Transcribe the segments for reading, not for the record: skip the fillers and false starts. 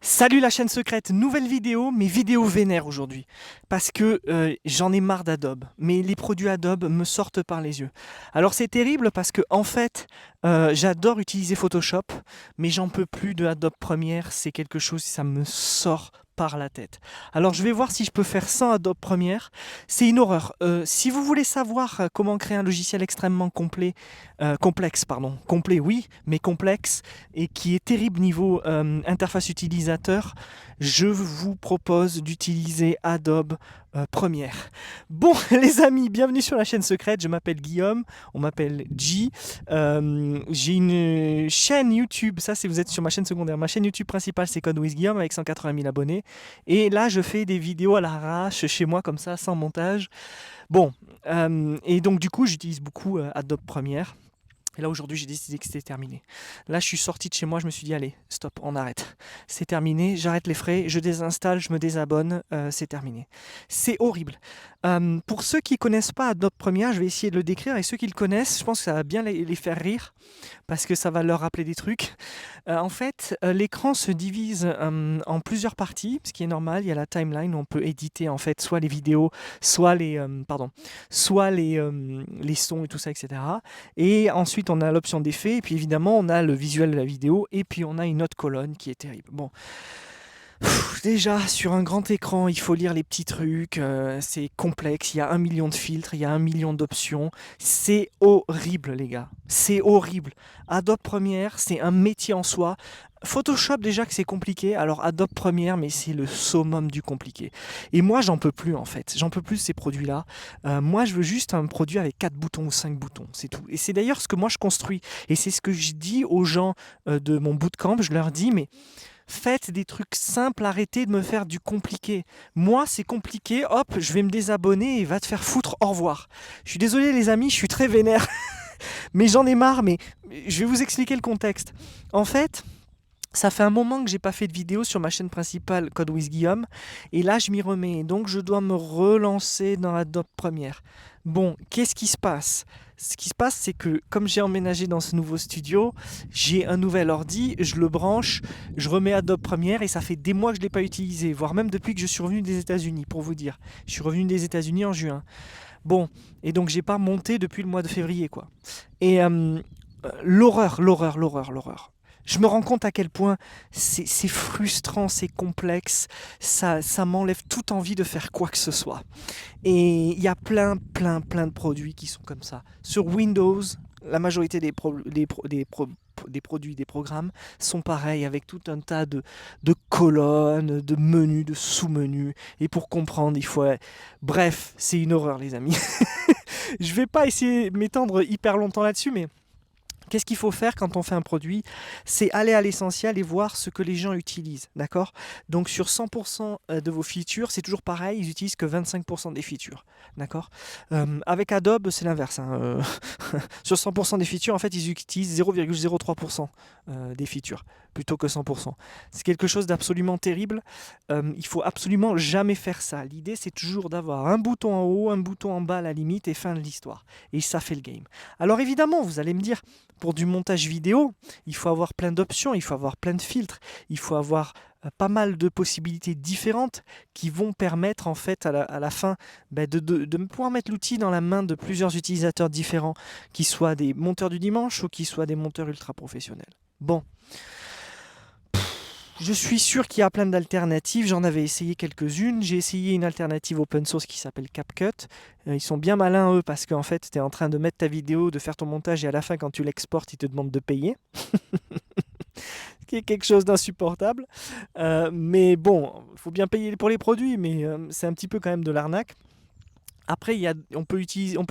Salut la chaîne secrète, nouvelle vidéo, mais vidéo vénère aujourd'hui. Parce que j'en ai marre d'Adobe. Mais les produits Adobe me sortent par les yeux. Alors c'est terrible parce que en fait, j'adore utiliser Photoshop, mais j'en peux plus de Adobe Premiere. C'est quelque chose, ça me sort par la tête. Alors je vais voir si je peux faire sans Adobe Premiere. C'est une horreur. Si vous voulez savoir comment créer un logiciel extrêmement complexe, complet oui, mais complexe, et qui est terrible niveau interface utilisateur, je vous propose d'utiliser Adobe Premiere. Bon, les amis, bienvenue sur la chaîne secrète. Je m'appelle Guillaume, on m'appelle G. J'ai une chaîne YouTube, ça c'est vous êtes sur ma chaîne secondaire. Ma chaîne YouTube principale c'est Code with Guillaume avec 180 000 abonnés. Et là je fais des vidéos à l'arrache chez moi comme ça, sans montage. Bon, et donc du coup j'utilise beaucoup Adobe Premiere. Et là aujourd'hui j'ai décidé que c'était terminé. Là je suis sorti de chez moi, je me suis dit allez, stop, on arrête. C'est terminé, j'arrête les frais, je désinstalle, je me désabonne, c'est terminé. C'est horrible. Pour ceux qui ne connaissent pas Adobe Premiere, je vais essayer de le décrire, et ceux qui le connaissent, je pense que ça va bien les faire rire, parce que ça va leur rappeler des trucs. En fait, l'écran se divise en plusieurs parties, ce qui est normal. Il y a la timeline où on peut éditer en fait soit les vidéos, soit les sons et tout ça, etc. Et ensuite, on a l'option d'effet, et puis évidemment, on a le visuel de la vidéo, et puis on a une autre colonne qui est terrible. Bon, déjà, sur un grand écran, il faut lire les petits trucs, c'est complexe, il y a 1 million de filtres, il y a 1 million d'options. C'est horrible, les gars, c'est horrible. Adobe Premiere, c'est un métier en soi. Photoshop, déjà que c'est compliqué, alors Adobe Premiere, mais c'est le summum du compliqué. Et moi, j'en peux plus, en fait. J'en peux plus de ces produits-là. Moi, je veux juste un produit avec 4 boutons ou 5 boutons, c'est tout. Et c'est d'ailleurs ce que moi, je construis. Et c'est ce que je dis aux gens de mon bootcamp. Je leur dis, mais faites des trucs simples, arrêtez de me faire du compliqué. Moi, c'est compliqué, hop, je vais me désabonner et va te faire foutre, au revoir. Je suis désolé les amis, je suis très vénère, mais j'en ai marre, mais je vais vous expliquer le contexte. En fait, ça fait un moment que j'ai pas fait de vidéo sur ma chaîne principale Code with Guillaume, et là je m'y remets, donc je dois me relancer dans Adobe Premiere. Bon, qu'est-ce qui se passe? Ce qui se passe, c'est que comme j'ai emménagé dans ce nouveau studio, j'ai un nouvel ordi, je le branche, je remets Adobe Premiere et ça fait des mois que je ne l'ai pas utilisé, voire même depuis que je suis revenu des États-Unis, pour vous dire. Je suis revenu des États-Unis en juin. Bon, et donc j'ai pas monté depuis le mois de février, quoi. Et l'horreur. Je me rends compte à quel point c'est frustrant, c'est complexe, ça m'enlève toute envie de faire quoi que ce soit. Et il y a plein de produits qui sont comme ça. Sur Windows, la majorité des produits, des programmes sont pareils, avec tout un tas de colonnes, de menus, de sous-menus. Et pour comprendre, il faut... Bref, c'est une horreur les amis. Je vais pas essayer de m'étendre hyper longtemps là-dessus, mais... Qu'est-ce qu'il faut faire quand on fait un produit? C'est aller à l'essentiel et voir ce que les gens utilisent, d'accord? Donc sur 100% de vos features, c'est toujours pareil, ils utilisent que 25% des features, d'accord? Avec Adobe, c'est l'inverse, hein, sur 100% des features, en fait, ils utilisent 0,03% des features, plutôt que 100%. C'est quelque chose d'absolument terrible, il faut absolument jamais faire ça. L'idée, c'est toujours d'avoir un bouton en haut, un bouton en bas à la limite, et fin de l'histoire. Et ça fait le game. Alors évidemment, vous allez me dire, pour du montage vidéo, il faut avoir plein d'options, il faut avoir plein de filtres, il faut avoir pas mal de possibilités différentes qui vont permettre en fait à la fin de pouvoir mettre l'outil dans la main de plusieurs utilisateurs différents, qui soient des monteurs du dimanche ou qui soient des monteurs ultra professionnels. Bon, je suis sûr qu'il y a plein d'alternatives, j'en avais essayé quelques-unes. J'ai essayé une alternative open source qui s'appelle CapCut. Ils sont bien malins eux, parce qu'en fait tu es en train de mettre ta vidéo, de faire ton montage, et à la fin quand tu l'exportes, ils te demandent de payer. Ce qui est quelque chose d'insupportable. Mais bon, il faut bien payer pour les produits, mais c'est un petit peu quand même de l'arnaque. Après, on peut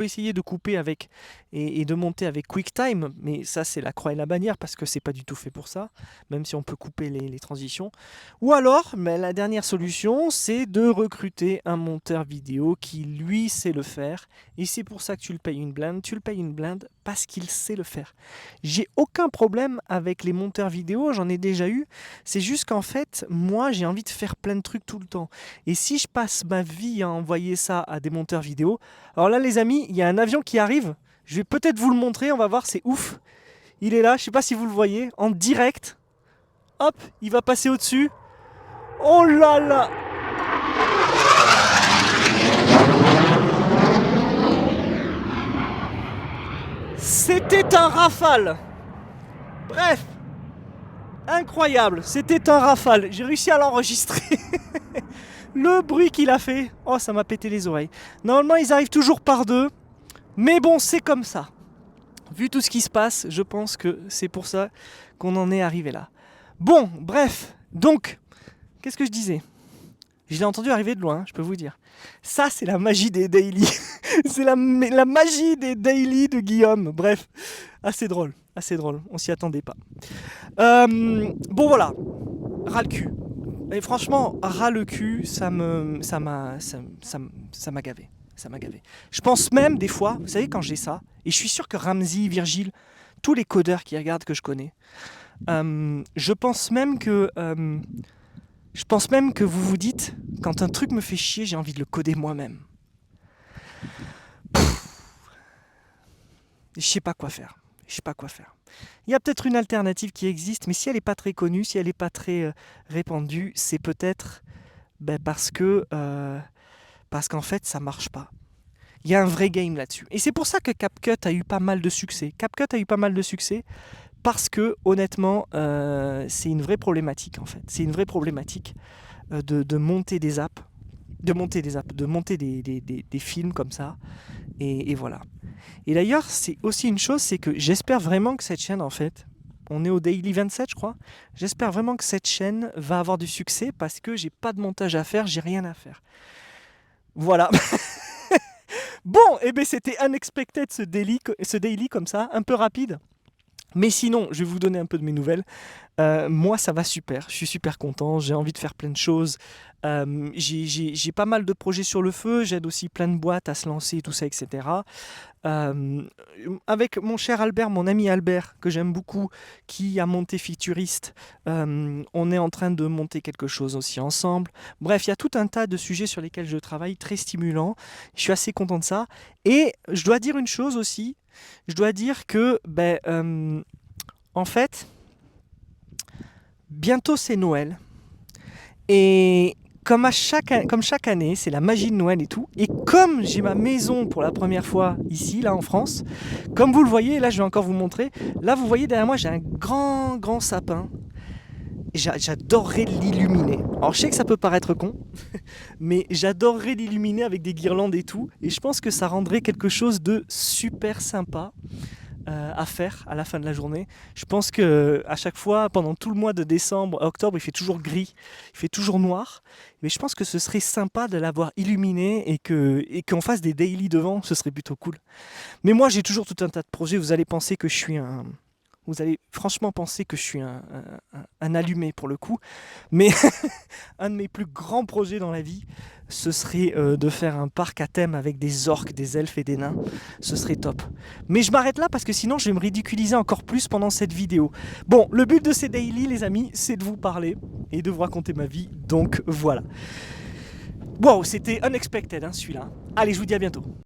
essayer de couper avec et de monter avec QuickTime, mais ça c'est la croix et la bannière, parce que c'est pas du tout fait pour ça, même si on peut couper les transitions. Ou alors, mais la dernière solution, c'est de recruter un monteur vidéo qui lui sait le faire, et c'est pour ça que tu le payes une blinde. Tu le payes une blinde parce qu'il sait le faire. J'ai aucun problème avec les monteurs vidéo, j'en ai déjà eu. C'est juste qu'en fait, moi j'ai envie de faire plein de trucs tout le temps. Et si je passe ma vie à envoyer ça à des monteurs vidéo, alors là les amis, il y a un avion qui arrive, je vais peut-être vous le montrer, on va voir, c'est ouf. Il est là, je sais pas si vous le voyez, en direct. Hop, il va passer au-dessus. Oh là là. C'était un rafale. Bref. Incroyable. C'était un rafale. J'ai réussi à l'enregistrer. Le bruit qu'il a fait. Oh, ça m'a pété les oreilles. Normalement, ils arrivent toujours par deux. Mais bon, c'est comme ça. Vu tout ce qui se passe, je pense que c'est pour ça qu'on en est arrivé là. Bon, bref. Donc, qu'est-ce que je disais ? Je l'ai entendu arriver de loin, je peux vous dire. Ça, c'est la magie des daily. C'est la magie des daily de Guillaume. Bref, assez drôle, on s'y attendait pas. Bon voilà, ras le cul. Et franchement, ras le cul, ça m'a gavé. Ça m'a gavé. Je pense même des fois, vous savez quand j'ai ça, et je suis sûr que Ramsey, Virgile, tous les codeurs qui regardent que je connais, je pense même que vous vous dites, quand un truc me fait chier, j'ai envie de le coder moi-même. Je sais pas quoi faire. Il y a peut-être une alternative qui existe, mais si elle n'est pas très connue, si elle n'est pas très répandue, c'est peut-être parce qu'en fait, ça marche pas. Il y a un vrai game là-dessus. Et c'est pour ça que CapCut a eu pas mal de succès. Parce que, honnêtement, c'est une vraie problématique, en fait. C'est une vraie problématique de monter des apps, de monter des films comme ça. Et voilà. Et d'ailleurs, c'est aussi une chose, c'est que j'espère vraiment que cette chaîne, en fait, on est au Daily 27, je crois, j'espère vraiment que cette chaîne va avoir du succès parce que j'ai pas de montage à faire, j'ai rien à faire. Voilà. Bon, et bien c'était unexpected ce daily comme ça, un peu rapide. Mais sinon, je vais vous donner un peu de mes nouvelles. Moi, ça va super. Je suis super content. J'ai envie de faire plein de choses. J'ai pas mal de projets sur le feu. J'aide aussi plein de boîtes à se lancer, tout ça, etc. Avec mon cher Albert, mon ami Albert, que j'aime beaucoup, qui a monté Futuriste, on est en train de monter quelque chose aussi ensemble. Bref, il y a tout un tas de sujets sur lesquels je travaille, très stimulants. Je suis assez content de ça. Et je dois dire une chose aussi. Je dois dire que, en fait, bientôt c'est Noël. Et comme chaque année, c'est la magie de Noël et tout. Et comme j'ai ma maison pour la première fois ici, là en France, comme vous le voyez, là je vais encore vous montrer. Là vous voyez derrière moi, j'ai un grand sapin. J'adorerais l'illuminer. Alors je sais que ça peut paraître con, mais j'adorerais l'illuminer avec des guirlandes et tout. Et je pense que ça rendrait quelque chose de super sympa à faire à la fin de la journée. Je pense que à chaque fois, pendant tout le mois de décembre, octobre, il fait toujours gris, il fait toujours noir. Mais je pense que ce serait sympa de l'avoir illuminé et qu'on fasse des daily devant, ce serait plutôt cool. Mais moi, j'ai toujours tout un tas de projets. Vous allez franchement penser que je suis un allumé pour le coup. Mais un de mes plus grands projets dans la vie, ce serait de faire un parc à thème avec des orques, des elfes et des nains. Ce serait top. Mais je m'arrête là parce que sinon je vais me ridiculiser encore plus pendant cette vidéo. Bon, le but de ces daily, les amis, c'est de vous parler et de vous raconter ma vie. Donc voilà. Wow, c'était unexpected celui-là. Allez, je vous dis à bientôt.